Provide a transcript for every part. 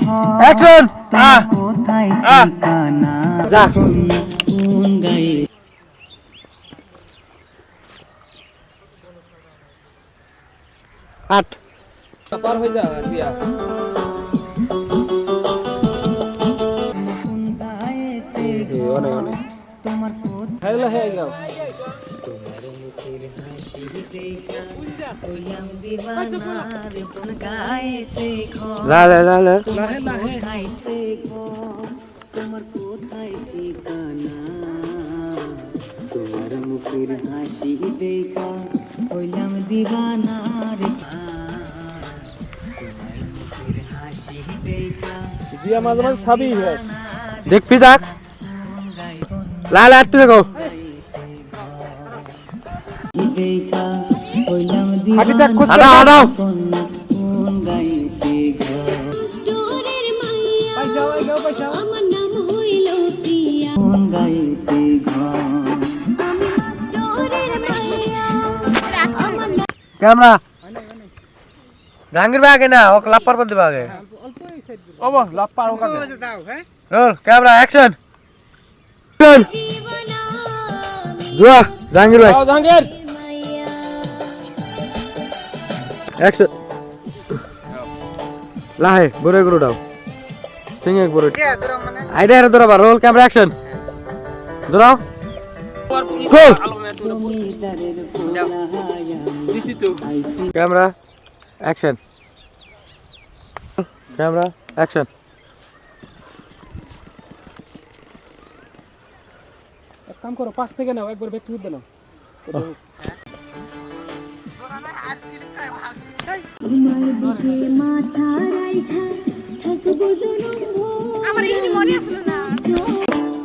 action যা আট পার হয়ে যা দিয়া অনেক অনেক হ্যালো হ্যাঁ যাও তোমার মুখের হাসি দেখা হইলাম দিওয়ানা রে কোন গায়েতে ঘর লা লা লা লা লাহে লাহে কোথায়তে ঘর তোমার কোথায় ঠিকানা তোমার মুখের হাসি দেখা হইলাম দিওয়ানা রে তোমার মুখের হাসি দেখা জিয়া মাঝে মাঝে সাবি হয় দেখবি দেখ লা লা আটতে দেখো দেখা হইলাম হাঁটি থাক খোঁজ হাঁটাও হাঁটাও কোন গাইতে ঘর পয়সা হয়ে গেল পয়সা কোন গাইতে ঘর ক্যামেরা জাহাঙ্গীর ভাই আগে না ও লাভ পারবার দেবে আগে ও বাহ লাভ পার হোক আগে রোল ক্যামেরা অ্যাকশন জুয়া জাহাঙ্গীর ভাই যাও জাহাঙ্গীর অ্যাকশন লাহে বড় করে দাও সিং এক বড় আইডিয়া রে ধরবা রোল ক্যামেরা অ্যাকশন ধরাও গোল ক্যামেরা অ্যাকশন ক্যামেরা অ্যাকশন এক কাম করো পাশ থেকে নাও একবার ব্যক্তি উঠবে না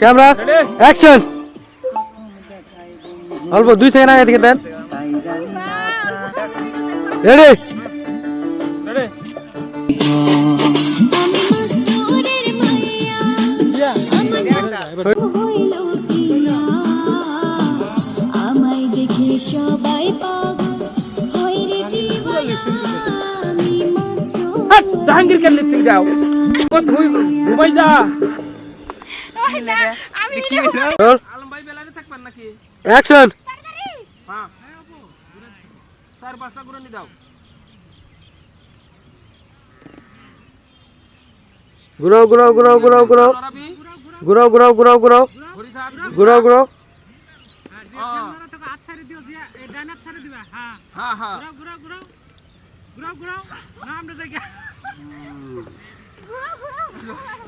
ক্যামেরা অ্যাকশন অল্প 2 সেকেন্ড আগে থেকে দেন রেডি রেডি জিয়া আমায় দেখে সবাই পাগল হয় রে দিওয়ানা আমি মস্ত হাট জাহাঙ্গীর কে লিপসিং দাও ও তুই ঘুমাই যা রোল আলম ভাই বেলাতে থাকবেন নাকি অ্যাকশন হ্যাঁ চার পাঁচটা করে নি দাও ঘুরাও ঘুরাও ঘুরাও ঘুরাও ঘুরাও আরবি ঘুরাও ঘুরাও ঘুরাও ঘুরাও ঘুরি থাক ঘুরাও ঘুরাও হ্যাঁ হ্যাঁ ঘুরাও ঘুরাও না আমরা যাই